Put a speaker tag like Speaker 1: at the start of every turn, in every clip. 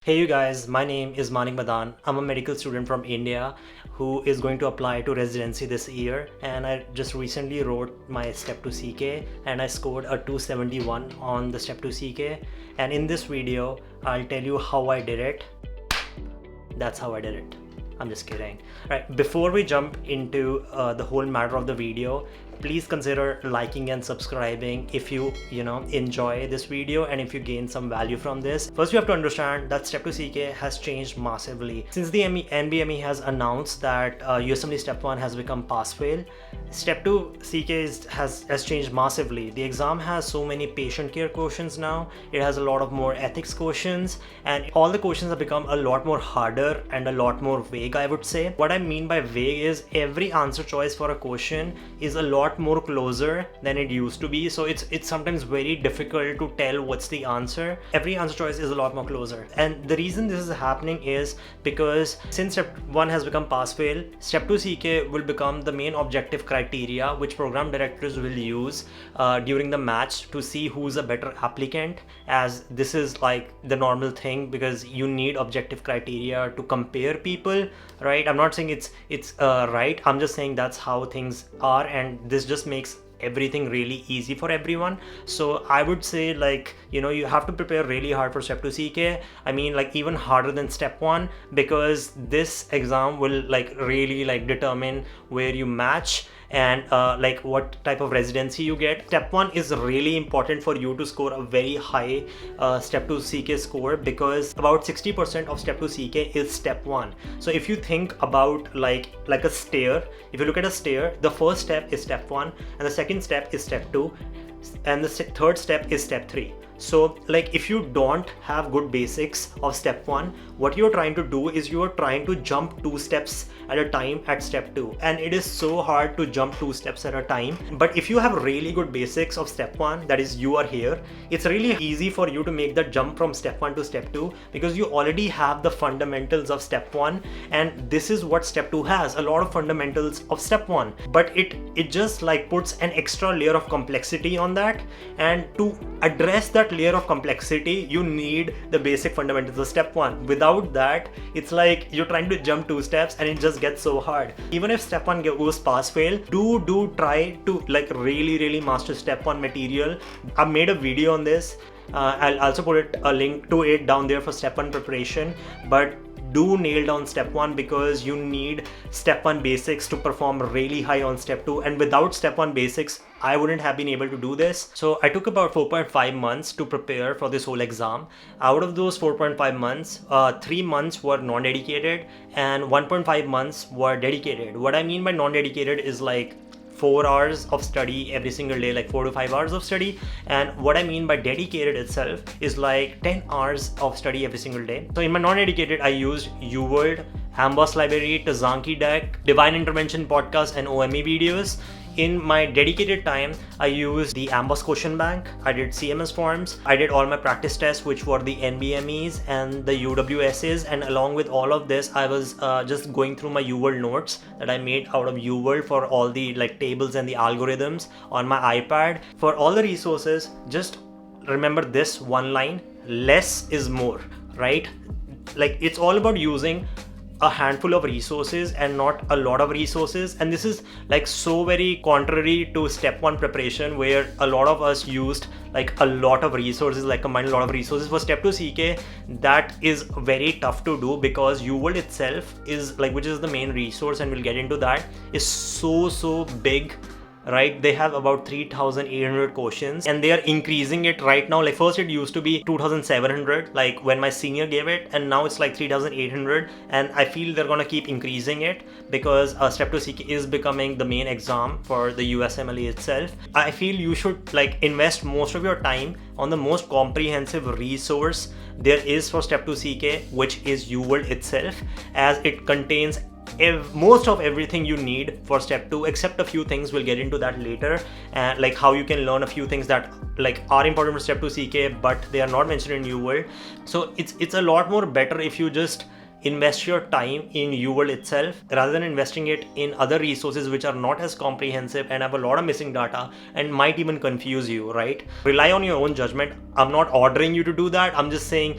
Speaker 1: Hey you guys, my name is Manik Madaan. I'm a medical student from India who is going to apply to residency this year, and I just recently wrote my Step 2 CK and I scored a 271 on the Step 2 CK, and in this video I'll tell you how I did it. That's how I did it. I'm just kidding. Right, before we jump into the whole matter of the video, please consider liking and subscribing if you enjoy this video and if you gain some value from this. First, you have to understand that Step 2 CK has changed massively. Since the NBME has announced that USMLE Step 1 has become pass-fail, Step 2 CK has changed massively. The exam has so many patient care questions now. It has a lot of more ethics questions, and all the questions have become a lot more harder and a lot more vague, I would say. What I mean by vague is every answer choice for a question is a lot more closer than it used to be, so it's sometimes very difficult to tell what's the answer. Every answer choice is a lot more closer, and the reason this is happening is because since Step 1 has become pass-fail, Step 2 CK will become the main objective criteria which program directors will use during the match to see who's a better applicant, as this is like the normal thing because you need objective criteria to compare people, right? I'm not saying it's right, I'm just saying that's how things are, and this just makes everything really easy for everyone. So I would say, like, you have to prepare really hard for Step 2 CK. I mean, like, even harder than Step 1, because this exam will really determine where you match and what type of residency you get. Step 1 is really important for you to score a very high Step 2 CK score, because about 60% of Step 2 CK is Step 1. So if you think about like a stair, if you look at a stair, the first step is Step 1 and the second step is Step 2 and the third step is Step 3. So if you don't have good basics of Step 1, what you're trying to do is you're trying to jump 2 steps at a time at Step 2, and it is so hard to jump 2 steps at a time. But if you have really good basics of Step 1, that is, you are here, it's really easy for you to make that jump from Step 1 to Step 2, because you already have the fundamentals of Step 1, and this is what Step 2 has, a lot of fundamentals of Step 1, but it just puts an extra layer of complexity on that. And to address that layer of complexity, you need the basic fundamentals of Step 1. Without that, it's like you're trying to jump 2 steps and it just gets so hard. Even if Step 1 goes pass-fail, do try to really master Step 1 material. I've made a video on this. I'll also put a link to it down there for Step 1 preparation, but do nail down Step 1, because you need Step 1 basics to perform really high on Step 2, and without Step 1 basics, I wouldn't have been able to do this. So I took about 4.5 months to prepare for this whole exam. Out of those 4.5 months, 3 months were non-dedicated and 1.5 months were dedicated. What I mean by non-dedicated is 4 hours of study every single day, 4 to 5 hours of study. And what I mean by dedicated itself is 10 hours of study every single day. So in my non-dedicated, I used UWorld, Amboss Library, Tzanki Deck, Divine Intervention podcast, and OME videos. In my dedicated time, I used the Amboss Qbank, I did CMS Forms, I did all my practice tests, which were the NBMEs and the UWSAS, and along with all of this, I was just going through my UWorld notes that I made out of UWorld for all the tables and the algorithms on my iPad. For all the resources, just remember this one line: less is more, right? It's all about using a handful of resources and not a lot of resources. And this is so very contrary to Step 1 preparation, where a lot of us used a lot of resources, combined a lot of resources. For Step 2 CK, that is very tough to do, because UWorld itself is which is the main resource, and we'll get into that, is so big, right? They have about 3,800 questions, and they are increasing it right now. First it used to be 2,700 when my senior gave it, and now it's 3,800, and I feel they're gonna keep increasing it, because Step 2 CK is becoming the main exam for the USMLE itself. I feel you should invest most of your time on the most comprehensive resource there is for Step 2 CK, which is UWorld itself, as it contains most of everything you need for Step 2, except a few things. We'll get into that later, and how you can learn a few things that are important for Step 2 CK, but they are not mentioned in UWorld. So it's a lot more better if you just invest your time in UWorld itself rather than investing it in other resources which are not as comprehensive and have a lot of missing data and might even confuse you, right? Rely on your own judgment. I'm not ordering you to do that. I'm just saying,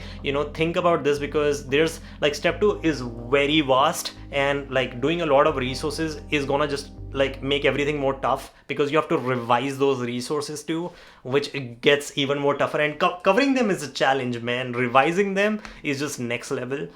Speaker 1: think about this, because there's like step 2 is very vast, and like doing a lot of resources is gonna just like make everything more tough, because you have to revise those resources too, which gets even more tougher, and covering them is a challenge, man. Revising them is just next level.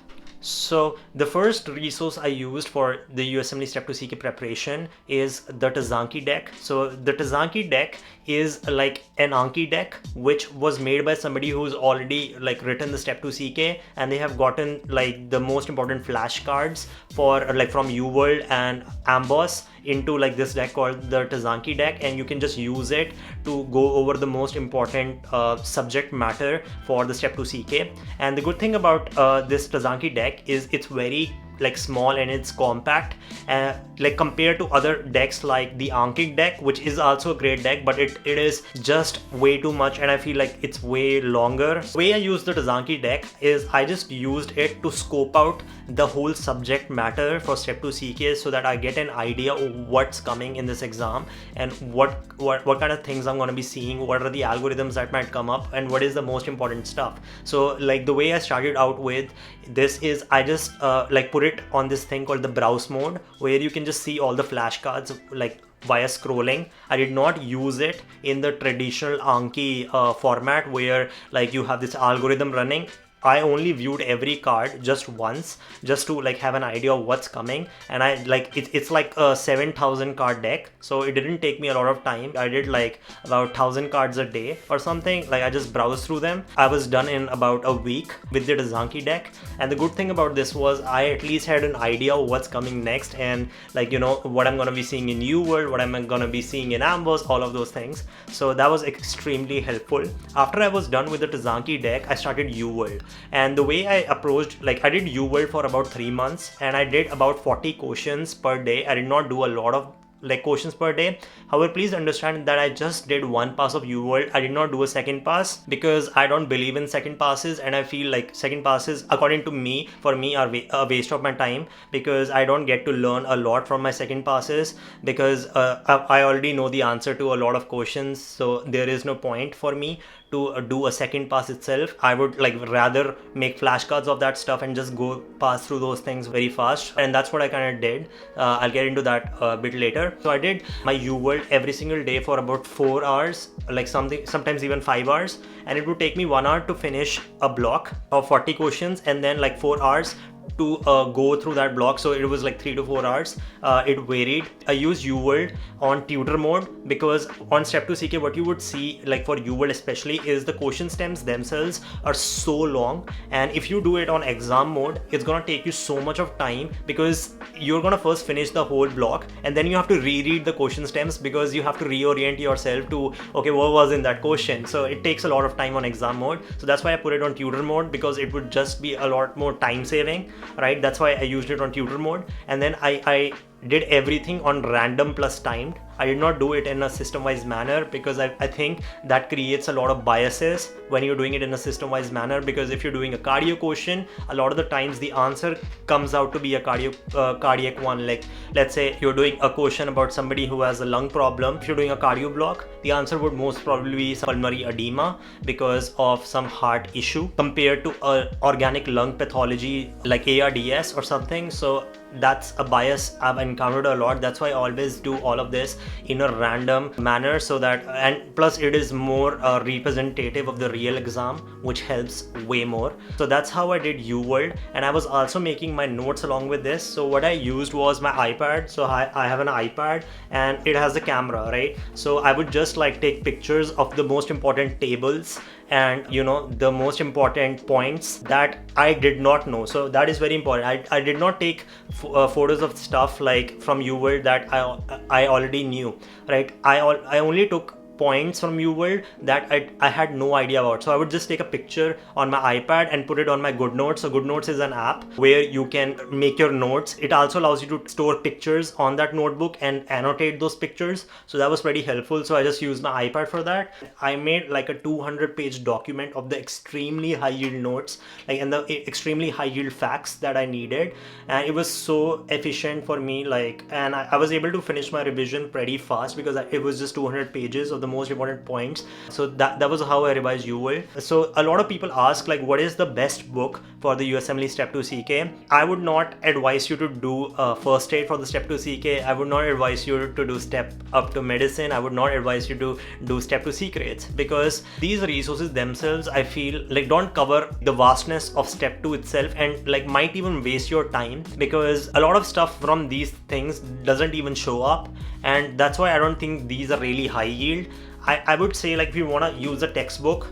Speaker 1: So the first resource I used for the USMLE Step 2 CK preparation is the Tzanki deck. So the Tzanki deck is like an Anki deck which was made by somebody who's already like written the Step 2 CK, and they have gotten like the most important flashcards for like from UWorld and Amboss into like this deck called the Tzanki deck, and you can just use it to go over the most important subject matter for the Step 2 CK. And the good thing about this Tzanki deck is it's very like small and it's compact, like compared to other decks like the Anki deck, which is also a great deck, but it is just way too much, and I feel like it's way longer. The way I use the Tzanki deck is I just used it to scope out the whole subject matter for Step 2 CK, so that I get an idea of what's coming in this exam and what kind of things I'm going to be seeing, what are the algorithms that might come up, and what is the most important stuff. So like the way I started out with this is I just like put it on this thing called the browse mode, where you can just see all the flashcards like via scrolling. I did not use it in the traditional Anki format where like you have this algorithm running. I only viewed every card just once, just to like have an idea of what's coming, and I like it's like a 7,000 card deck, so it didn't take me a lot of time. I did like about 1,000 cards a day or something. Like I just browsed through them. I was done in about a week with the Tzanki deck, and the good thing about this was I at least had an idea of what's coming next, and like what I'm gonna be seeing in UWorld, what I'm gonna be seeing in Amboss, all of those things. So that was extremely helpful. After I was done with the Tzanki deck, I started UWorld. And the way I approached, like I did UWorld for about 3 months, and I did about 40 questions per day. I did not do a lot of like questions per day. However, please understand that I just did one pass of UWorld. I did not do a second pass because I don't believe in second passes, and I feel like second passes, according to me, for me are a waste of my time, because I don't get to learn a lot from my second passes, because I already know the answer to a lot of questions. So there is no point for me to do a second pass itself. I would like rather make flashcards of that stuff and just go pass through those things very fast, and that's what I kind of did. I'll get into that a bit later. So I did my UWorld every single day for about 4 hours, like sometimes even 5 hours, and it would take me 1 hour to finish a block of 40 questions, and then like 4 hours to go through that block. So it was like 3 to 4 hours. It varied. I used UWorld on tutor mode, because on Step 2 CK what you would see, like for UWorld especially, is the question stems themselves are so long, and if you do it on exam mode, it's gonna take you so much of time, because you're gonna first finish the whole block, and then you have to reread the question stems, because you have to reorient yourself to, okay, what was in that question. So it takes a lot of time on exam mode. So that's why I put it on tutor mode, because it would just be a lot more time saving, right? That's why I used it on tutor mode. And then I did everything on random plus timed. I did not do it in a system-wise manner, because I think that creates a lot of biases when you're doing it in a system-wise manner, because if you're doing a cardio question, a lot of the times the answer comes out to be a cardiac one. Like let's say you're doing a question about somebody who has a lung problem. If you're doing a cardio block, the answer would most probably be pulmonary edema because of some heart issue, compared to a organic lung pathology like ARDS or something. So that's a bias I've encountered a lot. That's why I always do all of this in a random manner, so that, and plus it is more representative of the real exam, which helps way more. So that's how I did UWorld, and I was also making my notes along with this. So what I used was my iPad. So I have an iPad and it has a camera, right? So I would just like take pictures of the most important tables and the most important points that I did not know. So that is very important. I did not take photos of stuff like from UWorld that I already knew, right? I only took points from UWorld that I had no idea about. So I would just take a picture on my iPad and put it on my GoodNotes. So GoodNotes is an app where you can make your notes. It also allows you to store pictures on that notebook and annotate those pictures. So that was pretty helpful. So I just used my iPad for that. I made like a 200-page document of the extremely high yield notes, like, and the extremely high yield facts that I needed. And it was so efficient for me, like, and I was able to finish my revision pretty fast because it was just 200 pages of the most important points. So that was how I revised UWorld. So a lot of people ask, like, what is the best book for the USMLE Step 2 CK? I would not advise you to do FirstAid for the Step 2 CK. I would not advise you to do Step Up to Medicine. I would not advise you to do Step 2 Secrets, because these resources themselves, I feel like, don't cover the vastness of Step 2 itself, and like might even waste your time, because a lot of stuff from these things doesn't even show up. And that's why I don't think these are really high yield. I would say, like, if you want to use a textbook,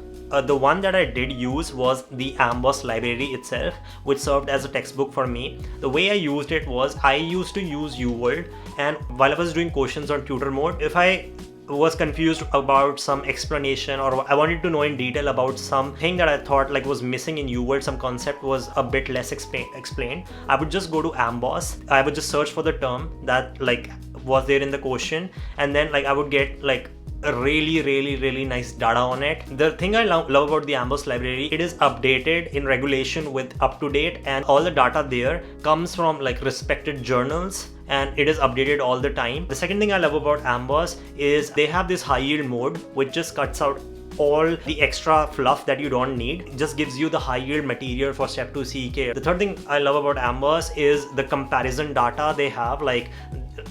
Speaker 1: the one that I did use was the Amboss library itself, which served as a textbook for me. The way I used it was, I used to use UWorld, and while I was doing questions on tutor mode, if I was confused about some explanation, or I wanted to know in detail about something that I thought like was missing in UWorld, some concept was a bit less explained, I would just go to Amboss. I would just search for the term that like was there in the question, and then like I would get like a really nice data on it. The thing I love about the Amboss library, it is updated in regulation with up to date, and all the data there comes from like respected journals, and it is updated all the time. The second thing I love about Amboss is they have this high yield mode, which just cuts out all the extra fluff that you don't need. It just gives you the high yield material for Step 2 CK. The third thing I love about Amboss is the comparison data they have. Like,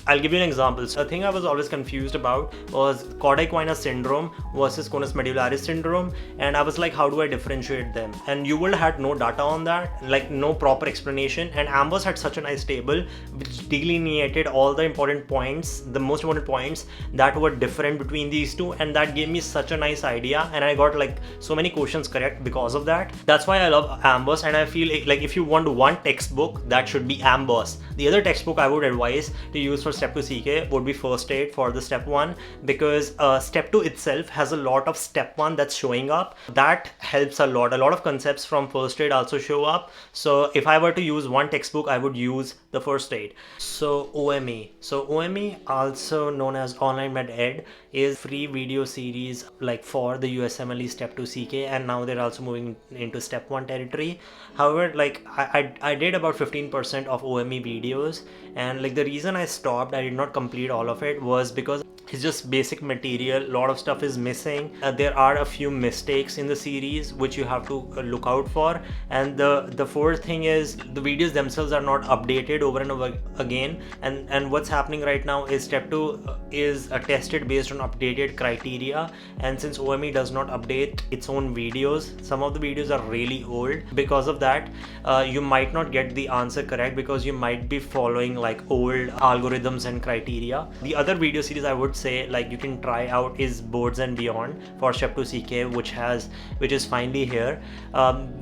Speaker 1: I'll give you an example. So the thing I was always confused about was Cauda-Equina syndrome versus conus medullaris syndrome, and I was like, how do I differentiate them? And UWorld had no data on that, like no proper explanation, and Amboss had such a nice table which delineated all the important points, the most important points that were different between these two, and that gave me such a nice idea, and I got like so many questions correct because of that. That's why I love Amboss, and I feel like if you want one textbook, that should be Amboss. The other textbook I would advise to use for Step 2 CK would be FirstAid for the Step 1, because Step 2 itself has a lot of Step 1 that's showing up. That helps a lot. A lot of concepts from FirstAid also show up. So if I were to use one textbook, I would use the FirstAid. So OME. So OME, also known as OnlineMedEd, is free video series like for the USMLE Step 2 CK, and now they're also moving into Step 1 territory. However, like I did about 15% of OME videos, and like the reason I stopped, I did not complete all of it, was because it's just basic material. A lot of stuff is missing. There are a few mistakes in the series which you have to look out for. And the fourth thing is the videos themselves are not updated over and over again. And what's happening right now is Step 2 is tested based on updated criteria. And since OME does not update its own videos, some of the videos are really old. Because of that, you might not get the answer correct because you might be following like old algorithms and criteria. The other video series I would say like you can try out is Boards and Beyond for Step 2 CK, which is finally here.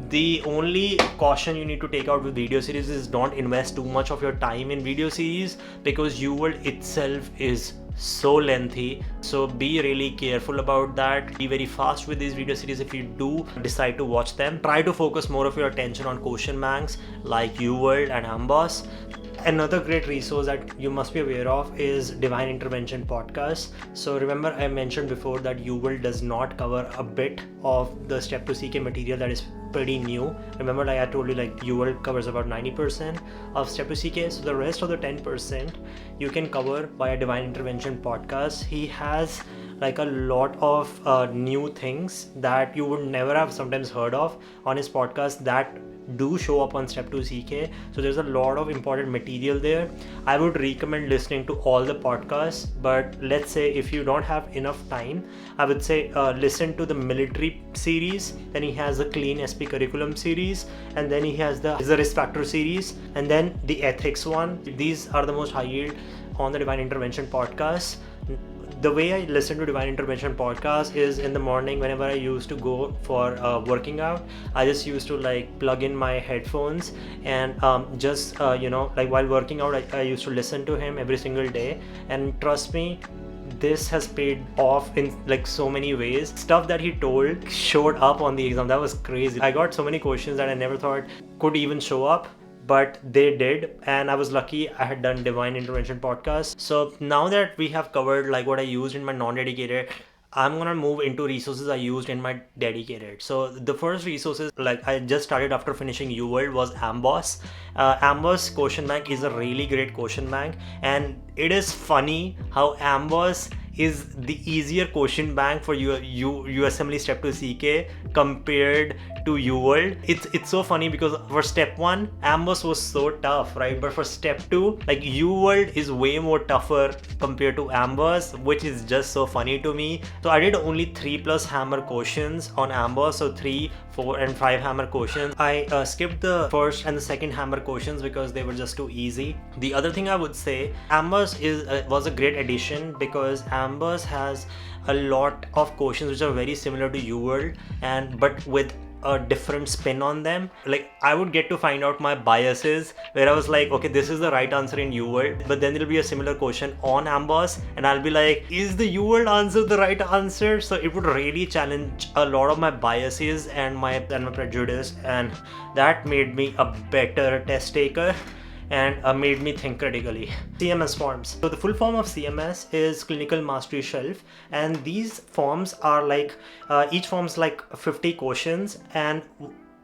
Speaker 1: The only caution you need to take out with video series is don't invest too much of your time in video series, because UWorld itself is so lengthy. So be really careful about that. Be very fast with these video series if you do decide to watch them. Try to focus more of your attention on question banks like UWorld and Amboss. Another great resource that you must be aware of is Divine Intervention Podcast. So remember, I mentioned before that UWorld does not cover a bit of the Step 2 CK material that is pretty new. Remember, like I told you, like UWorld covers about 90% of Step 2 CK. So the rest of the 10% you can cover via Divine Intervention Podcast. He has like a lot of new things that you would never have sometimes heard of on his podcast that do show up on Step 2 CK. So there's a lot of important material there. I would recommend listening to all the podcasts, but let's say if you don't have enough time, I would say listen to the military series. Then he has the Clean SP curriculum series, and then he has the risk factor series, and then the ethics one. These are the most high yield on the Divine Intervention podcast. The way I listen to Divine Intervention podcast is in the morning whenever I used to go for working out. I just used to like plug in my headphones and like while working out, I used to listen to him every single day. And trust me, this has paid off in like so many ways. Stuff that he told showed up on the exam. That was crazy. I got so many questions that I never thought could even show up, but they did, and I was lucky I had done Divine Intervention podcast. So now that we have covered like what I used in my non-dedicated, I'm gonna move into resources I used in my dedicated. So the first resources like I just started after finishing UWorld was Amboss. Amboss Qbank is a really great question bank, and it is funny how Amboss is the easier question bank for USMLE Step 2 CK compared to UWorld. It's so funny because for step 1, Amboss was so tough, right? But for step 2, like UWorld is way more tougher compared to Amboss, which is just so funny to me. So I did only 3+ hammer questions on Amboss, so 3, 4 and 5 hammer questions. I skipped the first and the second hammer questions because they were just too easy. The other thing I would say, Amboss was a great addition because Amboss has a lot of questions which are very similar to UWorld, but with a different spin on them. Like I would get to find out my biases where I was like, okay, this is the right answer in UWorld, but then there'll be a similar question on Amboss and I'll be like, is the UWorld answer the right answer? So it would really challenge a lot of my biases and my prejudice, and that made me a better test taker and made me think critically. CMS Forms. So the full form of CMS is Clinical Mastery Shelf, and these forms are like, each form's like 50 questions, and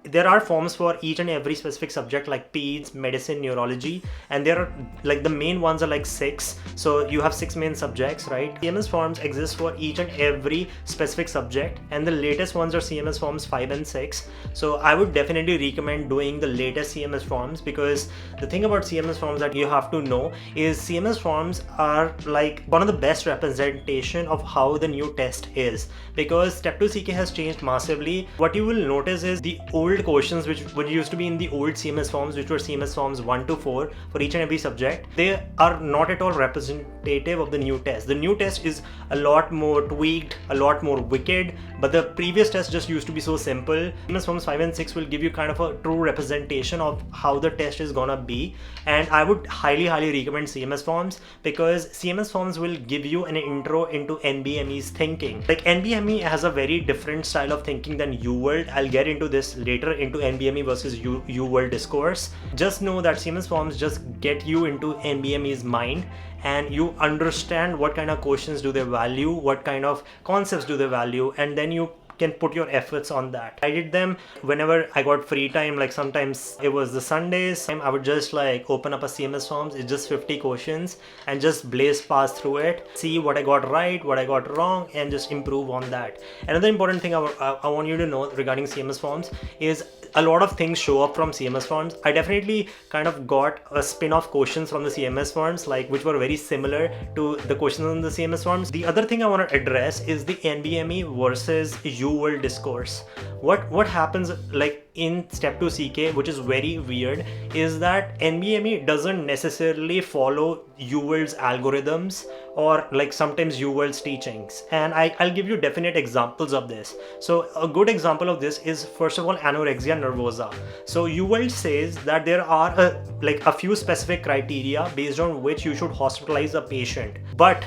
Speaker 1: there are forms for each and every specific subject like peds, medicine, neurology, and there are like the main ones are like 6. So you have 6 main subjects, right? CMS forms exist for each and every specific subject, and the latest ones are CMS forms 5 and 6. So I would definitely recommend doing the latest CMS forms, because the thing about CMS forms that you have to know is CMS forms are like one of the best representation of how the new test is, because Step 2 CK has changed massively. What you will notice is the old questions which used to be in the old CMS forms, which were CMS forms 1 to 4 for each and every subject, they are not at all representative of the new test. The new test is a lot more tweaked, a lot more wicked, but the previous test just used to be so simple. CMS forms 5 and 6 will give you kind of a true representation of how the test is gonna be, and I would highly recommend CMS forms, because CMS forms will give you an intro into NBME's thinking. Like NBME has a very different style of thinking than UWorld. I'll get into this later into NBME versus UWorld Discourse. Just know that CMS forms just get you into NBME's mind, and you understand what kind of questions do they value, what kind of concepts do they value, and then you can put your efforts on that. I did them whenever I got free time, like sometimes it was the Sundays. I would just like open up a CMS forms, it's just 50 questions, and just blaze past through it, see what I got right, what I got wrong, and just improve on that. Another important thing I want you to know regarding CMS forms is a lot of things show up from CMS forms. I definitely kind of got a spin-off questions from the CMS forms, like which were very similar to the questions on the CMS forms. The other thing I want to address is the NBME versus UWorld Discourse. What happens like in Step 2 CK, which is very weird, is that NBME doesn't necessarily follow UWorld's algorithms or like sometimes UWorld's teachings, and I'll give you definite examples of this. So a good example of this is, first of all, anorexia nervosa. So UWorld says that there are a few specific criteria based on which you should hospitalize a patient, but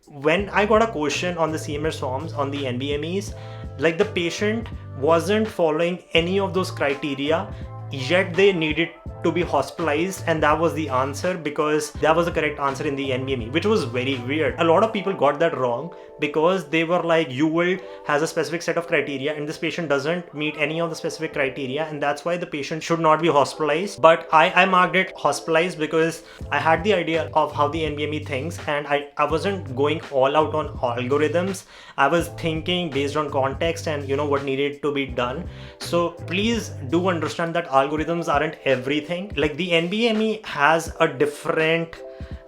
Speaker 1: when I got a question on the CMS forms on the NBMEs, like the patient wasn't following any of those criteria, yet they needed to be hospitalized, and that was the answer, because that was the correct answer in the NBME, which was very weird. A lot of people got that wrong because they were like, UWorld has a specific set of criteria and this patient doesn't meet any of the specific criteria, and that's why the patient should not be hospitalized. But I marked it hospitalized because I had the idea of how the NBME thinks, and I wasn't going all out on algorithms. I was thinking based on context and what needed to be done. So please do understand that algorithms aren't everything. Like the NBME has a different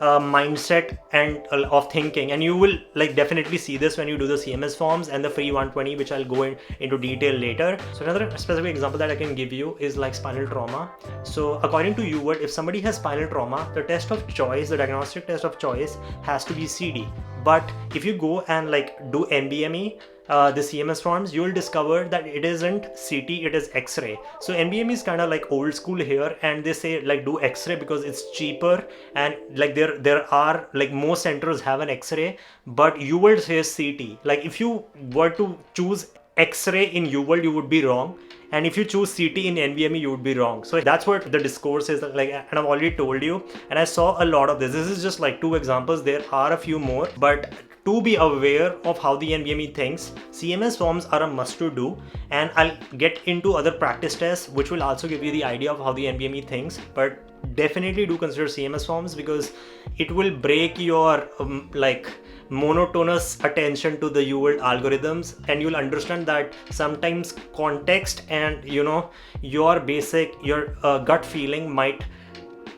Speaker 1: mindset and of thinking, and you will like definitely see this when you do the CMS forms and the free 120, which I'll go into detail later. So another specific example that I can give you is like spinal trauma. So according to UWorld, if somebody has spinal trauma, the test of choice, the diagnostic test of choice has to be CD. But if you go and like do NBME, the CMS forms, you will discover that it isn't CT, it is X-ray. So NBME is kind of like old school here, and they say like do X-ray because it's cheaper, and like there are like most centers have an X-ray, but UWorld says CT. Like if you were to choose X-ray in UWorld, you would be wrong. And if you choose CT in NBME, you would be wrong. So that's what the discourse is like, and I've already told you. And I saw a lot of this. This is just like 2 examples. There are a few more, but to be aware of how the NBME thinks, CMS forms are a must to do. And I'll get into other practice tests, which will also give you the idea of how the NBME thinks. But definitely do consider CMS forms because it will break your like monotonous attention to the UWorld algorithms, and you'll understand that sometimes context and your gut feeling might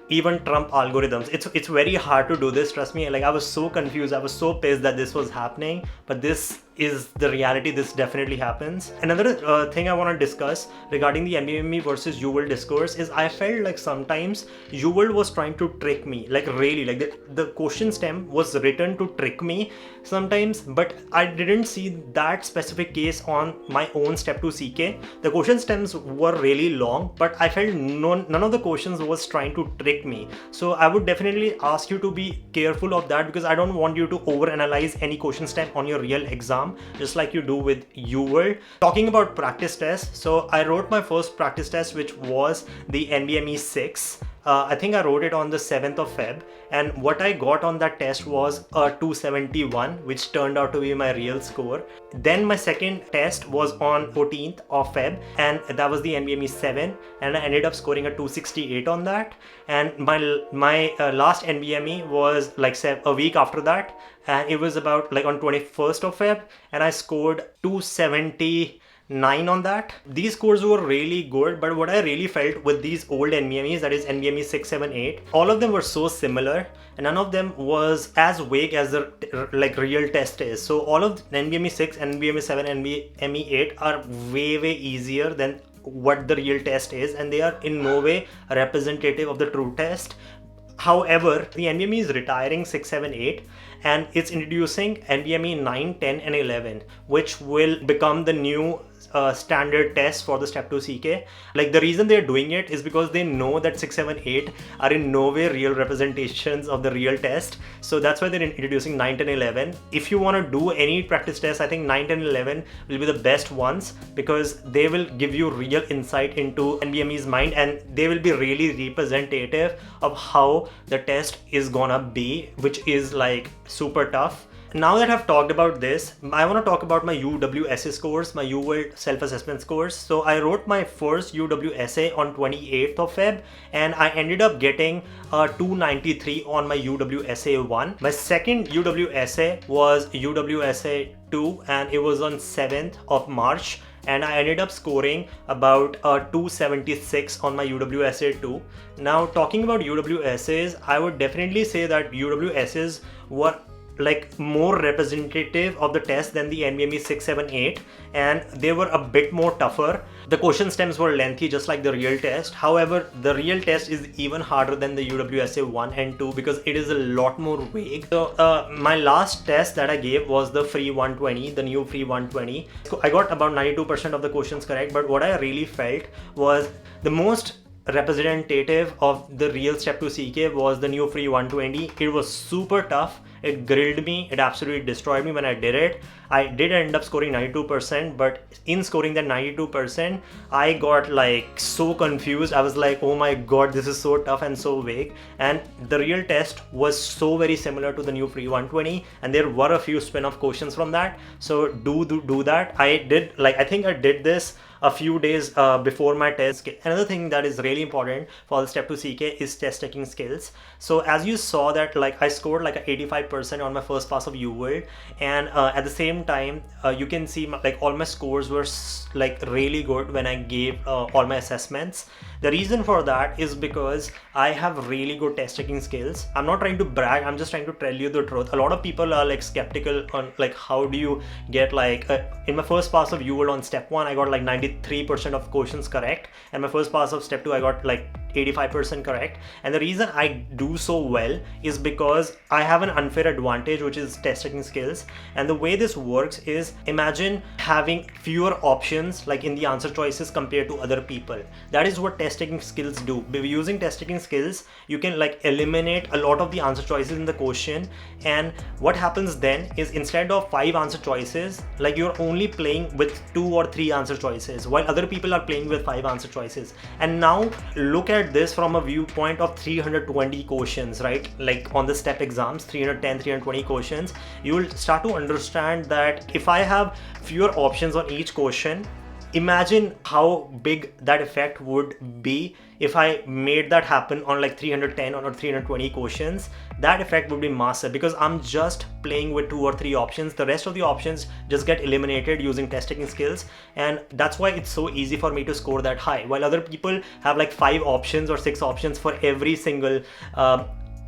Speaker 1: even trump algorithms. It's very hard to do this, trust me. Like I was so confused, I was so pissed that this was happening, but this is the reality. This definitely happens. Another thing I want to discuss regarding the NBME versus UWorld discourse is I felt like sometimes UWorld was trying to trick me, like really, like the question stem was written to trick me sometimes, but I didn't see that specific case on my own step 2 CK. The question stems were really long, but I felt none of the questions was trying to trick me. So I would definitely ask you to be careful of that, because I don't want you to overanalyze any question stem on your real exam, just like you do with UWorld. Talking about practice tests, so I wrote my first practice test, which was the NBME 6. I think I wrote it on the 7th of Feb, and what I got on that test was a 271, which turned out to be my real score. Then my second test was on 14th of Feb, and that was the NBME 7, and I ended up scoring a 268 on that. And my last NBME was like a week after that, and it was about like on 21st of Feb, and I scored 279 on that. These scores were really good, but what I really felt with these old NBMEs, that is NBME 6, 7, 8, all of them were so similar, and none of them was as vague as the like real test is. So all of NBME 6, NBME 7, NBME 8 are way easier than what the real test is, and they are in no way representative of the true test. However, the NBME is retiring 6, 7, 8, and it's introducing NBME 9, 10, and 11, which will become the new standard test for the step 2 CK. Like the reason they're doing it is because they know that 6, 7, 8 are in no way real representations of the real test. So that's why they're introducing 9, 10, 11. If you want to do any practice test, I think 9, 10, 11 will be the best ones, because they will give you real insight into NBME's mind, and they will be really representative of how the test is gonna be, which is like super tough. Now that I've talked about this, I want to talk about my UWSA scores, my UWorld self-assessment scores. So I wrote my first UWSA on 28th of Feb, and I ended up getting a 293 on my UWSA 1. My second UWSA was UWSA 2, and it was on 7th of March. And I ended up scoring about 276 on my UWSA 2. Now talking about UWSAs, I would definitely say that UWSAs were like more representative of the test than the NBME 6, 7, 8, and they were a bit more tougher. The question stems were lengthy, just like the real test. However, the real test is even harder than the UWSA 1 and 2 because it is a lot more vague. So my last test that I gave was the free 120, the new free 120. So I got about 92% of the questions correct, but what I really felt was the most representative of the real step 2 CK was the new free 120. It was super tough. It grilled me. It absolutely destroyed me when I did it. I did end up scoring 92%, but in scoring that 92%, I got like so confused. I was like, oh my god, this is so tough and so vague. And the real test was so very similar to the new free 120, and there were a few spin-off questions from that. So do that. I think I did this a few days before my test. Another thing that is really important for the step 2 CK is test taking skills. So as you saw that, like I scored like 85% on my first pass of UWorld, and at the same time you can see like all my scores were like really good when I gave all my assessments. The reason for that is because I have really good test taking skills. I'm not trying to brag, I'm just trying to tell you the truth. A lot of people are like skeptical on like how do you get like in my first pass of UWorld on step 1 I got like 93% of questions correct, and my first pass of step 2 I got like 85% correct. And the reason I do so well is because I have an unfair advantage, which is test taking skills. And the way this works is, imagine having fewer options like in the answer choices compared to other people. That is what test taking skills do. By using test taking skills, you can like eliminate a lot of the answer choices in the question. And what happens then is, instead of 5 answer choices, like you're only playing with 2 or 3 answer choices, while other people are playing with 5 answer choices. And now look at this from a viewpoint of 320 questions, right? Like on the step exams, 310, 320 questions, you will start to understand that if I have fewer options on each question, imagine how big that effect would be if I made that happen on like 310 or 320 questions. That effect would be massive, because I'm just playing with 2 or 3 options. The rest of the options just get eliminated using test taking skills, and that's why it's so easy for me to score that high, while other people have like 5 options or 6 options for every single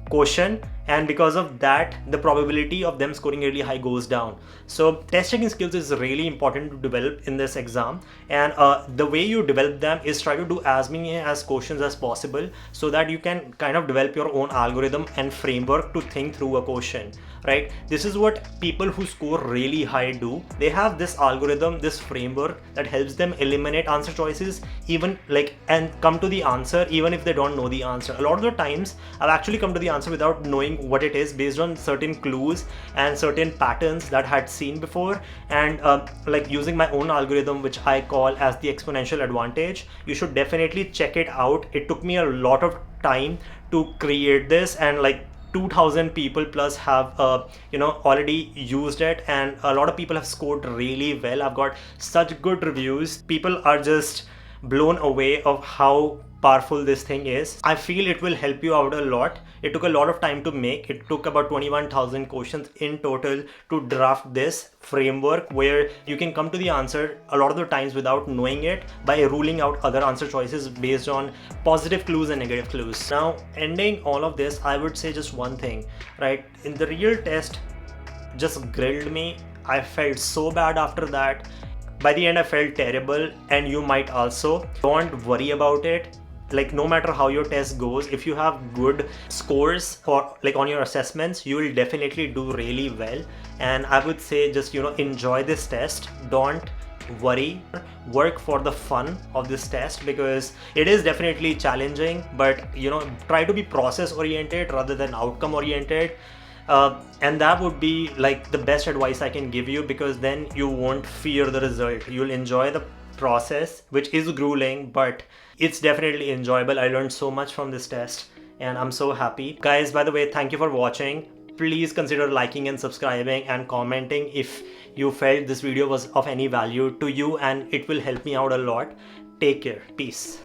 Speaker 1: question. And because of that, the probability of them scoring really high goes down. So test taking skills is really important to develop in this exam, and the way you develop them is try to do as many as questions as possible, so that you can kind of develop your own algorithm and framework to think through a question, right? This is what people who score really high do. They have this algorithm, this framework that helps them eliminate answer choices, even like, and come to the answer even if they don't know the answer. A lot of the times I've actually come to the answer without knowing what it is, based on certain clues and certain patterns that I had seen before. And like using my own algorithm, which I call as the exponential advantage. You should definitely check it out. It took me a lot of time to create this, and like 2000 people plus have already used it, and a lot of people have scored really well. I've got such good reviews. People are just blown away of how powerful this thing is. I feel it will help you out a lot. It took a lot of time to make. It took about 21,000 questions in total to draft this framework, where you can come to the answer a lot of the times without knowing it, by ruling out other answer choices based on positive clues and negative clues. Now, ending all of this, I would say just one thing, right? In the real test, just grilled me. I felt so bad after that. By the end, I felt terrible, and you might also. Don't worry about it. Like, no matter how your test goes, if you have good scores for like on your assessments, you will definitely do really well. And I would say just enjoy this test. Don't worry, work for the fun of this test, because it is definitely challenging, but try to be process oriented rather than outcome oriented. And that would be like the best advice I can give you, because then you won't fear the result. You'll enjoy the process, which is grueling, but it's definitely enjoyable. I learned so much from this test, and I'm so happy. Guys, by the way, thank you for watching. Please consider liking and subscribing and commenting if you felt this video was of any value to you, and it will help me out a lot. Take care. Peace.